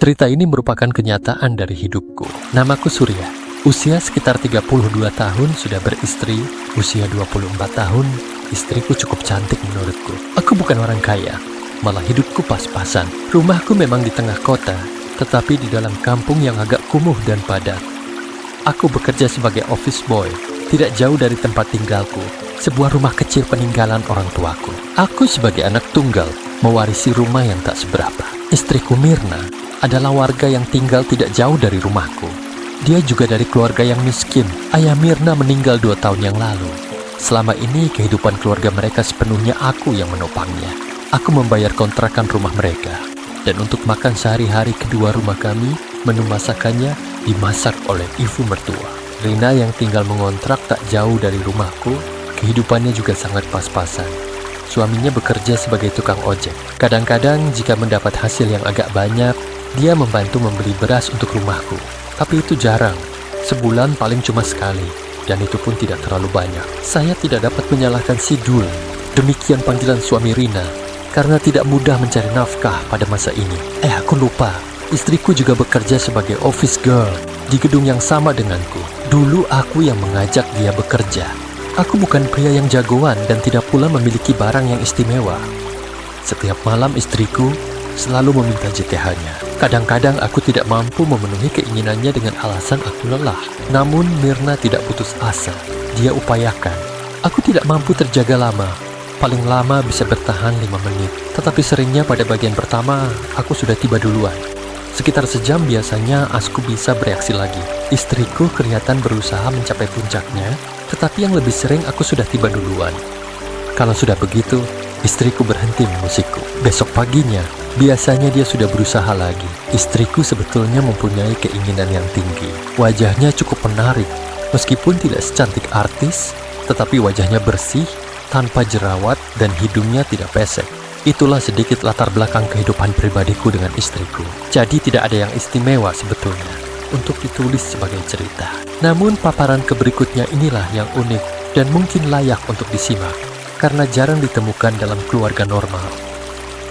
Cerita ini merupakan kenyataan dari hidupku. Namaku Surya. Usia sekitar 32 tahun sudah beristri. Usia 24 tahun, istriku cukup cantik menurutku. Aku bukan orang kaya, malah hidupku pas-pasan. Rumahku memang di tengah kota, tetapi di dalam kampung yang agak kumuh dan padat. Aku bekerja sebagai office boy, tidak jauh dari tempat tinggalku, sebuah rumah kecil peninggalan orang tuaku. Aku sebagai anak tunggal, mewarisi rumah yang tak seberapa. Istriku Mirna adalah warga yang tinggal tidak jauh dari rumahku. Dia juga dari keluarga yang miskin. Ayah Mirna meninggal 2 tahun yang lalu. Selama ini kehidupan keluarga mereka sepenuhnya aku yang menopangnya. Aku membayar kontrakan rumah mereka. Dan untuk makan sehari-hari kedua rumah kami, menu masakannya dimasak oleh ibu mertua. Rina yang tinggal mengontrak tak jauh dari rumahku, kehidupannya juga sangat pas-pasan. Suaminya bekerja sebagai tukang ojek. Kadang-kadang jika mendapat hasil yang agak banyak, dia membantu membeli beras untuk rumahku. Tapi itu jarang, sebulan paling cuma sekali, dan itu pun tidak terlalu banyak. Saya tidak dapat menyalahkan si Dul, demikian panggilan suami Rina, karena tidak mudah mencari nafkah pada masa ini. Aku lupa, istriku juga bekerja sebagai office girl di gedung yang sama denganku. Dulu aku yang mengajak dia bekerja. Aku bukan pria yang jagoan dan tidak pula memiliki barang yang istimewa. Setiap malam istriku selalu meminta JTH-nya. Kadang-kadang aku tidak mampu memenuhi keinginannya dengan alasan aku lelah. Namun Mirna tidak putus asa. Dia upayakan. Aku tidak mampu terjaga lama. Paling lama bisa bertahan 5 menit. Tetapi seringnya pada bagian pertama, aku sudah tiba duluan. Sekitar sejam biasanya aku bisa bereaksi lagi. Istriku kelihatan berusaha mencapai puncaknya, tetapi yang lebih sering aku sudah tiba duluan. Kalau sudah begitu, istriku berhenti mengusikku. Besok paginya, biasanya dia sudah berusaha lagi. Istriku sebetulnya mempunyai keinginan yang tinggi. Wajahnya cukup menarik, meskipun tidak secantik artis, tetapi wajahnya bersih, tanpa jerawat, dan hidungnya tidak pesek. Itulah sedikit latar belakang kehidupan pribadiku dengan istriku. Jadi tidak ada yang istimewa sebetulnya untuk ditulis sebagai cerita. Namun paparan berikutnya inilah yang unik dan mungkin layak untuk disimak, karena jarang ditemukan dalam keluarga normal.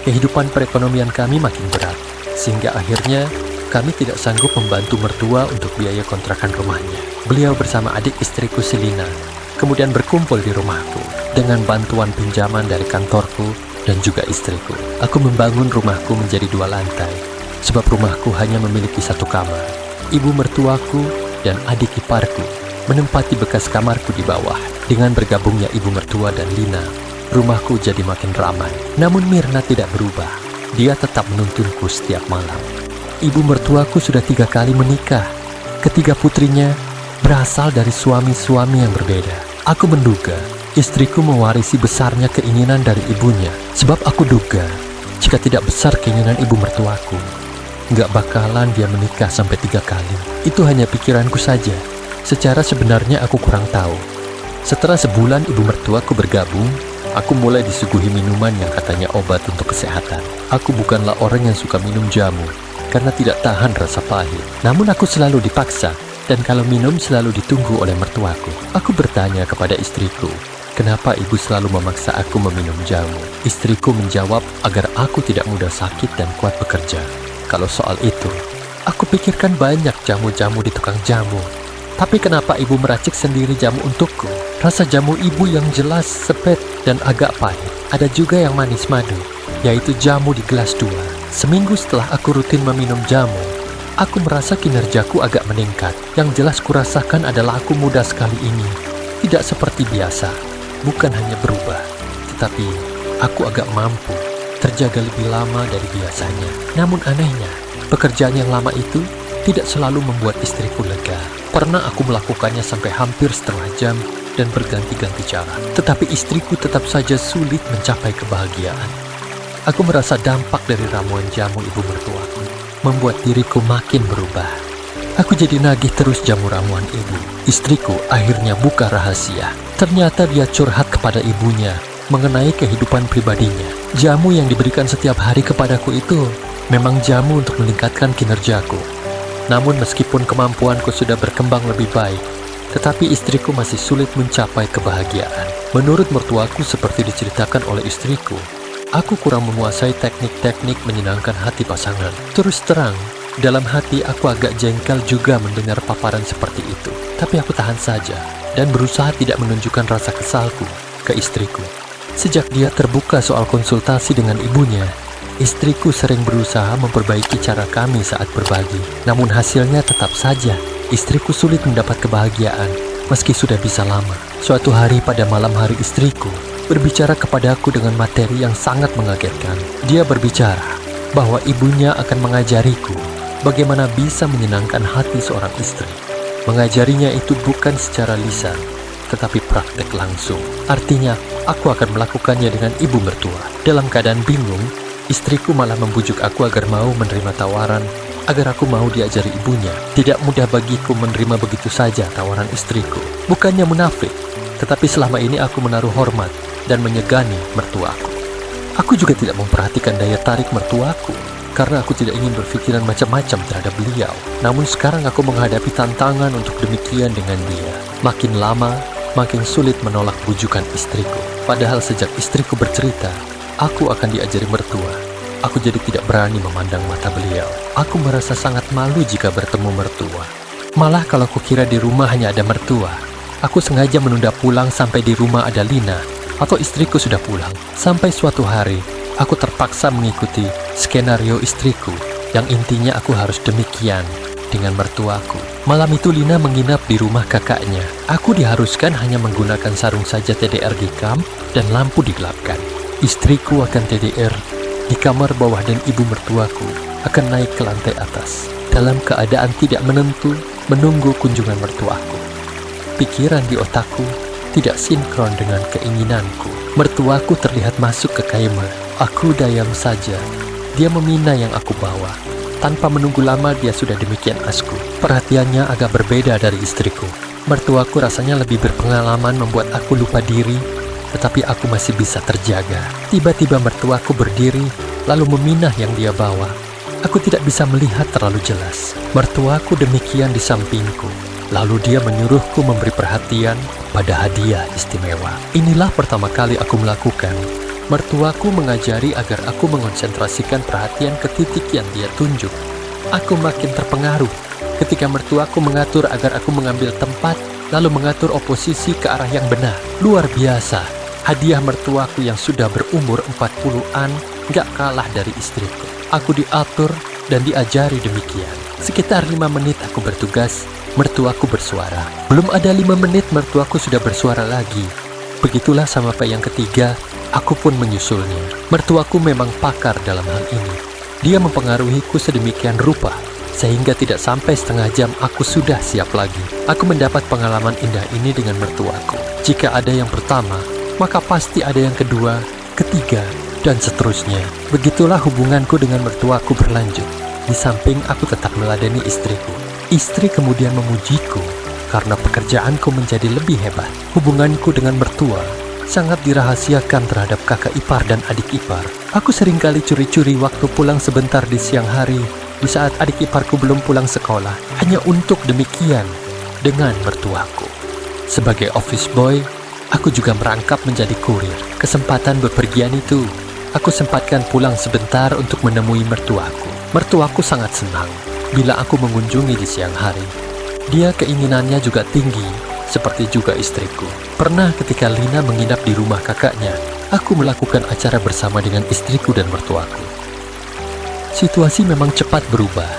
Kehidupan perekonomian kami makin berat, sehingga akhirnya kami tidak sanggup membantu mertua untuk biaya kontrakan rumahnya. Beliau bersama adik istriku Selina kemudian berkumpul di rumahku dengan bantuan pinjaman dari kantorku dan juga istriku. Aku membangun rumahku menjadi 2 lantai, sebab rumahku hanya memiliki 1 kamar. Ibu mertuaku dan adik iparku menempati bekas kamarku di bawah. Dengan bergabungnya ibu mertua dan Lina, rumahku jadi makin ramai. Namun Mirna tidak berubah. Dia tetap menuntunku setiap malam. Ibu mertuaku sudah 3 kali menikah. Ketiga putrinya berasal dari suami-suami yang berbeda. Aku menduga istriku mewarisi besarnya keinginan dari ibunya. Sebab aku duga, jika tidak besar keinginan ibu mertuaku, nggak bakalan dia menikah sampai 3 kali. Itu hanya pikiranku saja. Secara sebenarnya aku kurang tahu. Setelah sebulan ibu mertuaku bergabung, aku mulai disuguhi minuman yang katanya obat untuk kesehatan. Aku bukanlah orang yang suka minum jamu, karena tidak tahan rasa pahit. Namun aku selalu dipaksa, dan kalau minum selalu ditunggu oleh mertuaku. Aku bertanya kepada istriku, kenapa ibu selalu memaksa aku meminum jamu? Istriku menjawab agar aku tidak mudah sakit dan kuat bekerja. Kalau soal itu, aku pikirkan banyak jamu-jamu di tukang jamu. Tapi kenapa ibu meracik sendiri jamu untukku? Rasa jamu ibu yang jelas sepet dan agak pahit. Ada juga yang manis madu, yaitu jamu di gelas 2. Seminggu setelah aku rutin meminum jamu, aku merasa kinerjaku agak meningkat. Yang jelas kurasakan adalah aku muda sekali ini. Tidak seperti biasa. Bukan hanya berubah, tetapi aku agak mampu terjaga lebih lama dari biasanya. Namun anehnya, pekerjaan yang lama itu tidak selalu membuat istriku lega. Pernah aku melakukannya sampai hampir setengah jam dan berganti-ganti cara. Tetapi istriku tetap saja sulit mencapai kebahagiaan. Aku merasa dampak dari ramuan jamu ibu mertuaku membuat diriku makin berubah. Aku jadi nagih terus jamu ramuan ibu. Istriku akhirnya buka rahasia. Ternyata dia curhat kepada ibunya mengenai kehidupan pribadinya. Jamu yang diberikan setiap hari kepadaku itu memang jamu untuk meningkatkan kinerjaku. Namun meskipun kemampuanku sudah berkembang lebih baik, tetapi istriku masih sulit mencapai kebahagiaan. Menurut mertuaku seperti diceritakan oleh istriku, aku kurang menguasai teknik-teknik menyenangkan hati pasangan. Terus terang, Dalam hati aku agak jengkel juga mendengar paparan seperti itu. Tapi aku tahan saja dan berusaha tidak menunjukkan rasa kesalku ke istriku. Sejak dia terbuka soal konsultasi dengan ibunya, istriku sering berusaha memperbaiki cara kami saat berbagi. Namun hasilnya tetap saja, istriku sulit mendapat kebahagiaan meski sudah bisa lama. Suatu hari pada malam hari istriku berbicara kepadaku dengan materi yang sangat mengagetkan. Dia berbicara bahwa ibunya akan mengajariku bagaimana bisa menyenangkan hati seorang istri. Mengajarinya itu bukan secara lisan, tetapi praktek langsung. Artinya, aku akan melakukannya dengan ibu mertua. Dalam keadaan bingung, istriku malah membujuk aku agar mau menerima tawaran, agar aku mau diajari ibunya. Tidak mudah bagiku menerima begitu saja tawaran istriku. Bukannya munafik, tetapi selama ini aku menaruh hormat dan menyegani mertuaku. Aku juga tidak memperhatikan daya tarik mertuaku, karena aku tidak ingin berpikiran macam-macam terhadap beliau. Namun sekarang aku menghadapi tantangan untuk demikian dengan dia. Makin lama, makin sulit menolak bujukan istriku. Padahal sejak istriku bercerita, aku akan diajari mertua, aku jadi tidak berani memandang mata beliau. Aku merasa sangat malu jika bertemu mertua. Malah kalau kukira di rumah hanya ada mertua, aku sengaja menunda pulang sampai di rumah ada Lina, atau istriku sudah pulang. Sampai suatu hari, aku terpaksa mengikuti skenario istriku, yang intinya aku harus demikian dengan mertuaku. Malam itu Lina menginap di rumah kakaknya. Aku diharuskan hanya menggunakan sarung saja TDR di kamp dan lampu digelapkan. Istriku akan TDR di kamar bawah dan ibu mertuaku akan naik ke lantai atas. Dalam keadaan tidak menentu, menunggu kunjungan mertuaku. Pikiran di otakku tidak sinkron dengan keinginanku. Mertuaku terlihat masuk ke kamar. Aku diam saja. Dia meminta yang aku bawa. Tanpa menunggu lama dia sudah demikian asku. Perhatiannya agak berbeda dari istriku. Mertuaku rasanya lebih berpengalaman membuat aku lupa diri, tetapi aku masih bisa terjaga. Tiba-tiba mertuaku berdiri, lalu meminah yang dia bawa. Aku tidak bisa melihat terlalu jelas. Mertuaku demikian di sampingku. Lalu dia menyuruhku memberi perhatian pada hadiah istimewa. Inilah pertama kali aku melakukan. Mertuaku mengajari agar aku mengonsentrasikan perhatian ke titik yang dia tunjuk. Aku makin terpengaruh ketika mertuaku mengatur agar aku mengambil tempat, lalu mengatur oposisi ke arah yang benar. Luar biasa, hadiah mertuaku yang sudah berumur 40-an gak kalah dari istriku. Aku diatur dan diajari demikian. Sekitar 5 menit aku bertugas, mertuaku bersuara. Belum ada 5 menit mertuaku sudah bersuara lagi. Begitulah sampai yang ketiga, aku pun menyusulnya. Mertuaku memang pakar dalam hal ini. Dia mempengaruhiku sedemikian rupa, sehingga tidak sampai setengah jam aku sudah siap lagi. Aku mendapat pengalaman indah ini dengan mertuaku. Jika ada yang pertama, maka pasti ada yang kedua, ketiga, dan seterusnya. Begitulah hubunganku dengan mertuaku berlanjut. Di samping aku tetap meladeni istriku. Istri kemudian memujiku karena pekerjaanku menjadi lebih hebat. Hubunganku dengan mertua sangat dirahasiakan terhadap kakak ipar dan adik ipar. Aku seringkali curi-curi waktu pulang sebentar di siang hari, di saat adik iparku belum pulang sekolah, hanya untuk demikian dengan mertuaku. Sebagai office boy, aku juga merangkap menjadi kurir. Kesempatan bepergian itu, aku sempatkan pulang sebentar untuk menemui mertuaku. Mertuaku sangat senang bila aku mengunjungi di siang hari. Dia keinginannya juga tinggi, seperti juga istriku. Pernah ketika Lina menginap di rumah kakaknya, aku melakukan acara bersama dengan istriku dan mertuaku. Situasi memang cepat berubah.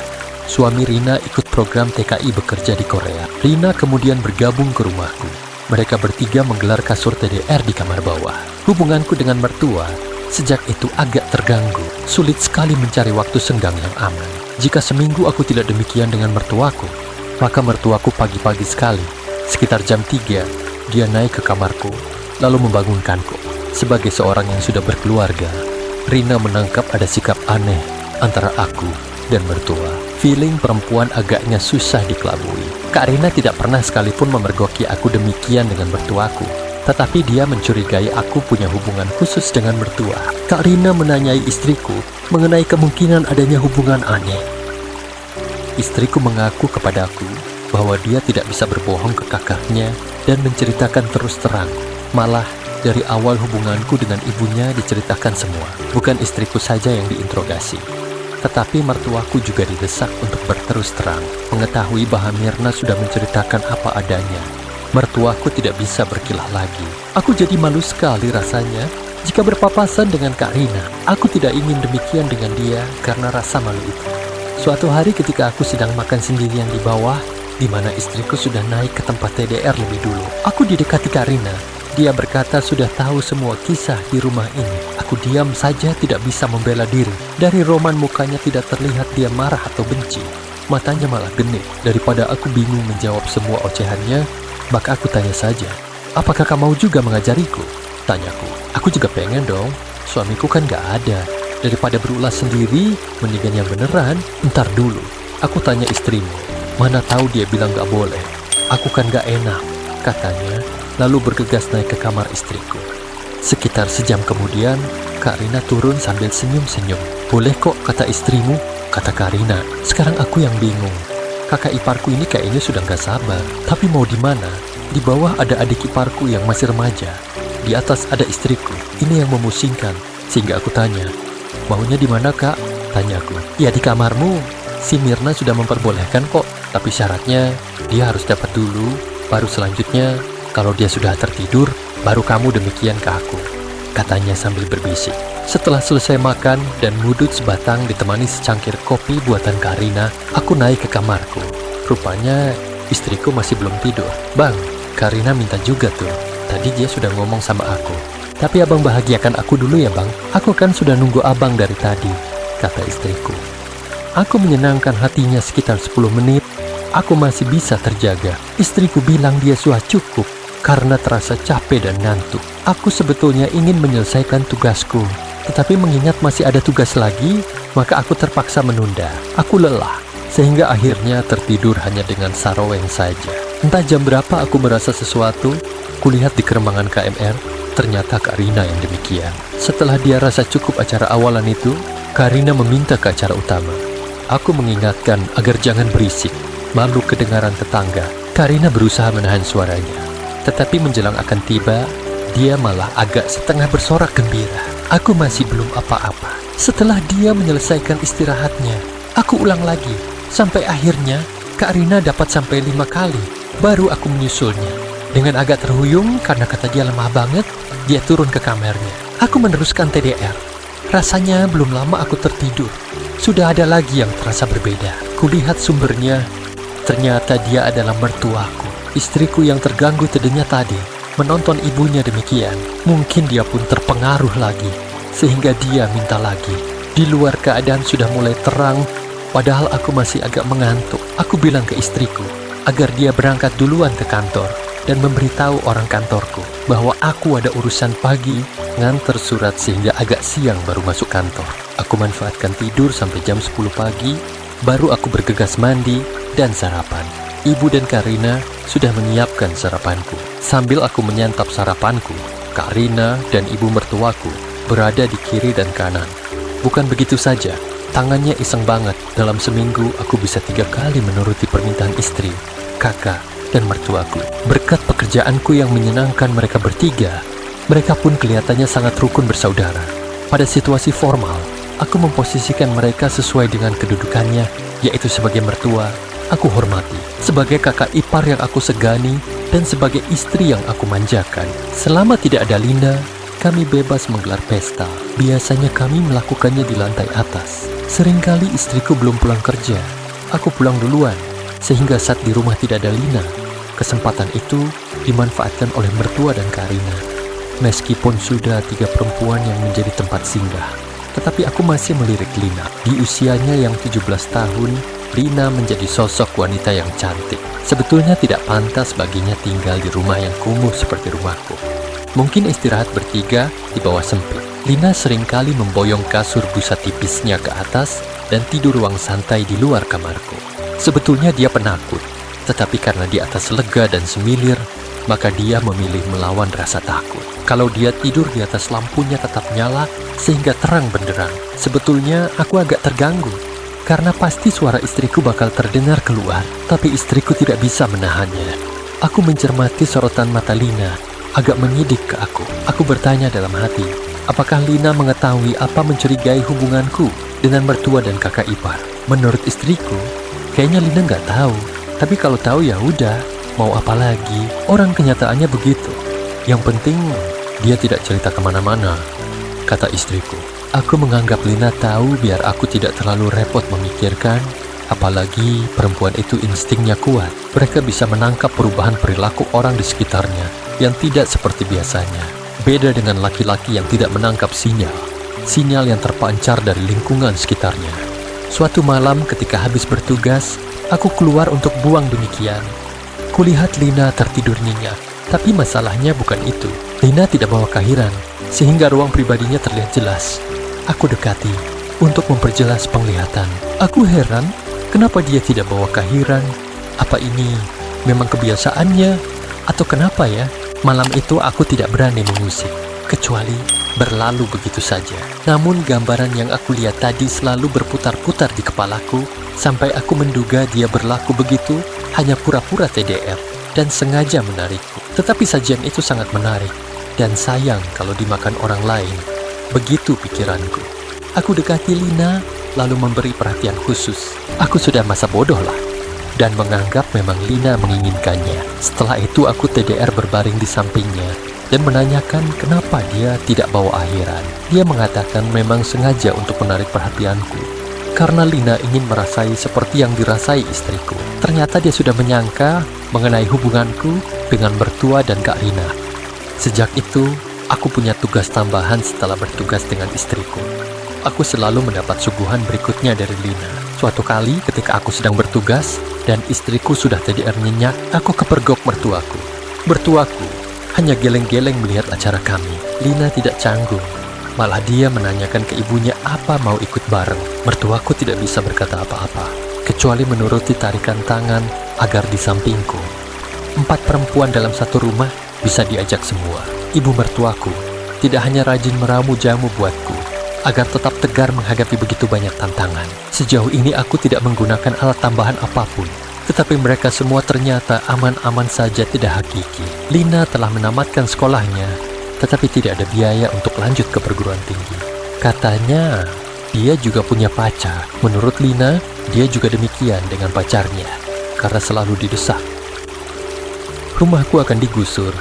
Suami Rina ikut program TKI bekerja di Korea. Rina kemudian bergabung ke rumahku. Mereka bertiga menggelar kasur TDR di kamar bawah. Hubunganku dengan mertua sejak itu agak terganggu. Sulit sekali mencari waktu senggang yang aman. Jika seminggu aku tidak demikian dengan mertuaku, maka mertuaku pagi-pagi sekali, sekitar jam 3, dia naik ke kamarku, lalu membangunkanku. Sebagai seorang yang sudah berkeluarga, Rina menangkap ada sikap aneh antara aku dan mertua. Feeling perempuan agaknya susah dikelabui. Kak Rina tidak pernah sekalipun memergoki aku demikian dengan mertuaku, tetapi dia mencurigai aku punya hubungan khusus dengan mertua. Kak Rina menanyai istriku mengenai kemungkinan adanya hubungan aneh. Istriku mengaku kepadaku bahwa dia tidak bisa berbohong ke kakaknya dan menceritakan terus terang. Malah dari awal hubunganku dengan ibunya diceritakan semua, bukan istriku saja yang diinterogasi. Tetapi mertuaku juga didesak untuk berterus terang, mengetahui bahwa Mirna sudah menceritakan apa adanya. Mertuaku tidak bisa berkilah lagi. Aku jadi malu sekali rasanya jika berpapasan dengan Kak Rina. Aku tidak ingin demikian dengan dia karena rasa malu itu. Suatu hari ketika aku sedang makan sendirian di bawah, di mana istriku sudah naik ke tempat TDR lebih dulu, aku didekati Kak Rina. Dia berkata sudah tahu semua kisah di rumah ini. Aku diam saja, tidak bisa membela diri. Dari roman mukanya tidak terlihat dia marah atau benci. Matanya malah genit. Daripada aku bingung menjawab semua ocehannya, maka aku tanya saja, apakah kamu mau juga mengajariku? Tanyaku. Aku juga pengen dong. Suamiku kan gak ada. Daripada berulah sendiri, mendingan yang beneran. Ntar dulu. Aku tanya istrimu. Mana tahu dia bilang gak boleh. Aku kan gak enak, katanya. Lalu bergegas naik ke kamar istriku. Sekitar sejam kemudian, Kak Rina turun sambil senyum-senyum. Boleh kok, kata istrimu, kata Kak Rina. Sekarang aku yang bingung. Kakak iparku ini kayaknya sudah gak sabar. Tapi mau di mana? Di bawah ada adik iparku yang masih remaja. Di atas ada istriku. Ini yang memusingkan. Sehingga aku tanya, maunya di mana Kak? Tanyaku. Ya di kamarmu. Si Mirna sudah memperbolehkan kok. Tapi syaratnya, dia harus dapat dulu. Baru selanjutnya, kalau dia sudah tertidur, baru kamu demikian ke aku, katanya sambil berbisik. Setelah selesai makan dan ngudut sebatang ditemani secangkir kopi buatan Kak Rina, aku naik ke kamarku. Rupanya istriku masih belum tidur. Bang, Kak Rina minta juga tuh. Tadi dia sudah ngomong sama aku. Tapi abang bahagiakan aku dulu ya bang. Aku kan sudah nunggu abang dari tadi, kata istriku. Aku menyenangkan hatinya sekitar 10 menit. Aku masih bisa terjaga. Istriku bilang dia sudah cukup karena terasa capek dan ngantuk. Aku sebetulnya ingin menyelesaikan tugasku, tetapi mengingat masih ada tugas lagi, maka aku terpaksa menunda. Aku lelah, sehingga akhirnya tertidur hanya dengan saraweng saja. Entah jam berapa aku merasa sesuatu, kulihat di kerembangan KMR, ternyata Kak Rina yang demikian. Setelah dia rasa cukup acara awalan itu, Kak Rina meminta ke acara utama. Aku mengingatkan agar jangan berisik, malu kedengaran tetangga. Kak Rina berusaha menahan suaranya. Tetapi menjelang akan tiba, dia malah agak setengah bersorak gembira. Aku masih belum apa-apa. Setelah dia menyelesaikan istirahatnya, aku ulang lagi. Sampai akhirnya, Kak Rina dapat sampai 5 kali. Baru aku menyusulnya. Dengan agak terhuyung karena kata dia lemah banget, dia turun ke kamarnya. Aku meneruskan TDR. Rasanya belum lama aku tertidur. Sudah ada lagi yang terasa berbeda. Kulihat sumbernya. Ternyata dia adalah mertuaku. Istriku yang terganggu tidurnya tadi menonton ibunya demikian. Mungkin dia pun terpengaruh lagi, sehingga dia minta lagi. Di luar keadaan sudah mulai terang, padahal aku masih agak mengantuk. Aku bilang ke istriku agar dia berangkat duluan ke kantor dan memberitahu orang kantorku bahwa aku ada urusan pagi, nganter surat sehingga agak siang baru masuk kantor. Aku manfaatkan tidur sampai jam 10 pagi, baru aku bergegas mandi dan sarapan. Ibu dan Kak Rina sudah menyiapkan sarapanku. Sambil aku menyantap sarapanku, Kak Rina dan ibu mertuaku berada di kiri dan kanan. Bukan begitu saja, tangannya iseng banget. Dalam seminggu aku bisa 3 kali menuruti permintaan istri, kakak, dan mertuaku. Berkat pekerjaanku yang menyenangkan mereka bertiga, mereka pun kelihatannya sangat rukun bersaudara. Pada situasi formal, aku memposisikan mereka sesuai dengan kedudukannya, yaitu sebagai mertua, aku hormati, sebagai kakak ipar yang aku segani, dan sebagai istri yang aku manjakan. Selama tidak ada Linda, kami bebas menggelar pesta. Biasanya kami melakukannya di lantai atas. Seringkali istriku belum pulang kerja. Aku pulang duluan, sehingga saat di rumah tidak ada Lina, kesempatan itu dimanfaatkan oleh mertua dan Kak Rina. Meskipun sudah 3 perempuan yang menjadi tempat singgah, tetapi aku masih melirik Lina. Di usianya yang 17 tahun, Lina menjadi sosok wanita yang cantik. Sebetulnya tidak pantas baginya tinggal di rumah yang kumuh seperti rumahku. Mungkin istirahat bertiga di bawah sempit. Lina seringkali memboyong kasur busa tipisnya ke atas dan tidur ruang santai di luar kamarku. Sebetulnya dia penakut, tetapi karena di atas lega dan semilir, maka dia memilih melawan rasa takut. Kalau dia tidur di atas lampunya tetap nyala sehingga terang benderang. Sebetulnya aku agak terganggu, karena pasti suara istriku bakal terdengar keluar, tapi istriku tidak bisa menahannya. Aku mencermati sorotan mata Lina, agak menyidik ke aku. Aku bertanya dalam hati, apakah Lina mengetahui apa mencurigai hubunganku? dengan mertua dan kakak ipar. Menurut istriku, kayaknya Lina nggak tahu. Tapi kalau tahu ya udah, mau apa lagi? Orang kenyataannya begitu. Yang penting dia tidak cerita kemana-mana, kata istriku. Aku menganggap Lina tahu biar aku tidak terlalu repot memikirkan. Apalagi perempuan itu instingnya kuat. Mereka bisa menangkap perubahan perilaku orang di sekitarnya yang tidak seperti biasanya. Beda dengan laki-laki yang tidak menangkap sinyal yang terpancar dari lingkungan sekitarnya. Suatu malam ketika habis bertugas, aku keluar untuk buang demikian. Kulihat Lina tertidur nyenyak, tapi masalahnya bukan itu. Lina tidak bawa kahiran, sehingga ruang pribadinya terlihat jelas. Aku dekati untuk memperjelas penglihatan. Aku heran, kenapa dia tidak bawa kahiran? Apa ini memang kebiasaannya? Atau kenapa ya? Malam itu aku tidak berani mengusik, kecuali berlalu begitu saja. Namun gambaran yang aku lihat tadi selalu berputar-putar di kepalaku, sampai aku menduga dia berlaku begitu hanya pura-pura TDR dan sengaja menarikku. Tetapi sajian itu sangat menarik, dan sayang kalau dimakan orang lain. Begitu pikiranku. Aku dekati Lina, lalu memberi perhatian khusus. Aku sudah masa bodoh lah, dan menganggap memang Lina menginginkannya. Setelah itu aku TDR berbaring di sampingnya dan menanyakan kenapa dia tidak bawa akhiran. Dia mengatakan memang sengaja untuk menarik perhatianku, karena Lina ingin merasai seperti yang dirasai istriku. Ternyata dia sudah menyangka mengenai hubunganku dengan mertua dan Kak Rina. Sejak itu, aku punya tugas tambahan setelah bertugas dengan istriku. Aku selalu mendapat suguhan berikutnya dari Lina. Suatu kali ketika aku sedang bertugas dan istriku sudah TDR nyenyak, aku kepergok mertuaku. Mertuaku hanya geleng-geleng melihat acara kami. Lina tidak canggung, malah dia menanyakan ke ibunya apa mau ikut bareng. Mertuaku tidak bisa berkata apa-apa, kecuali menuruti tarikan tangan agar di sampingku. 4 perempuan dalam satu rumah bisa diajak semua. Ibu mertuaku tidak hanya rajin meramu jamu buatku, agar tetap tegar menghadapi begitu banyak tantangan. Sejauh ini aku tidak menggunakan alat tambahan apapun, tetapi mereka semua ternyata aman-aman saja, tidak hakiki. Lina telah menamatkan sekolahnya, tetapi tidak ada biaya untuk lanjut ke perguruan tinggi. Katanya, dia juga punya pacar. Menurut Lina, dia juga demikian dengan pacarnya, karena selalu didesak. Rumahku akan digusur.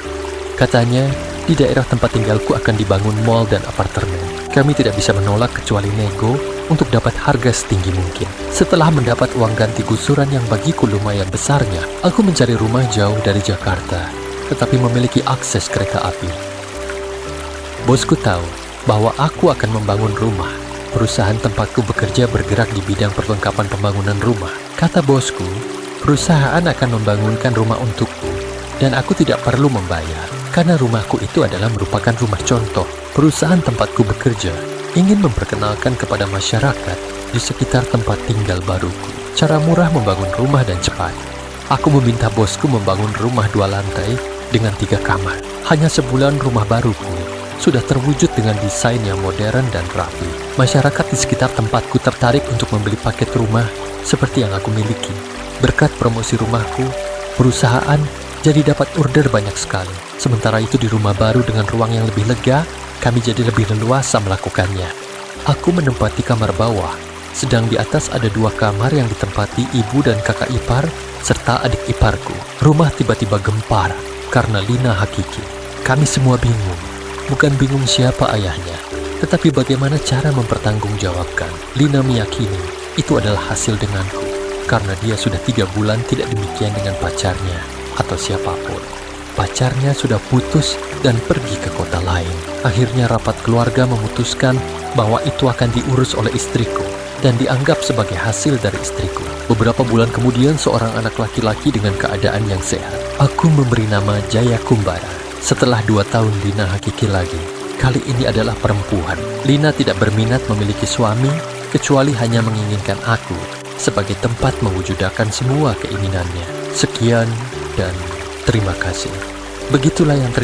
Katanya, di daerah tempat tinggalku akan dibangun mal dan apartemen. Kami tidak bisa menolak kecuali nego untuk dapat harga setinggi mungkin. Setelah mendapat uang ganti gusuran yang bagiku lumayan besarnya, aku mencari rumah jauh dari Jakarta, tetapi memiliki akses kereta api. Bosku tahu bahwa aku akan membangun rumah. Perusahaan tempatku bekerja bergerak di bidang perlengkapan pembangunan rumah. Kata bosku, perusahaan akan membangunkan rumah untukku, dan aku tidak perlu membayar, karena rumahku itu adalah merupakan rumah contoh. Perusahaan tempatku bekerja ingin memperkenalkan kepada masyarakat di sekitar tempat tinggal baruku cara murah membangun rumah dan cepat. Aku meminta bosku membangun rumah 2 lantai dengan 3 kamar. Hanya sebulan rumah baruku sudah terwujud dengan desain yang modern dan rapi. Masyarakat di sekitar tempatku tertarik untuk membeli paket rumah seperti yang aku miliki. Berkat promosi rumahku, perusahaan jadi dapat order banyak sekali. Sementara itu di rumah baru dengan ruang yang lebih lega, kami jadi lebih leluasa melakukannya. Aku menempati kamar bawah, sedang di atas ada 2 kamar yang ditempati ibu dan kakak ipar, serta adik iparku. Rumah tiba-tiba gempar, karena Lina hakiki. Kami semua bingung, bukan bingung siapa ayahnya, tetapi bagaimana cara mempertanggungjawabkan. Lina meyakini itu adalah hasil denganku, karena dia sudah 3 bulan tidak demikian dengan pacarnya atau siapapun. Pacarnya sudah putus dan pergi ke kota lain. Akhirnya rapat keluarga memutuskan bahwa itu akan diurus oleh istriku dan dianggap sebagai hasil dari istriku. Beberapa bulan kemudian seorang anak laki-laki dengan keadaan yang sehat. Aku memberi nama Jaya Kumbara. Setelah 2 tahun Lina hakiki lagi. Kali ini adalah perempuan. Lina tidak berminat memiliki suami, kecuali hanya menginginkan aku sebagai tempat mewujudkan semua keinginannya. Sekian dan terima kasih. Begitulah yang terjadi.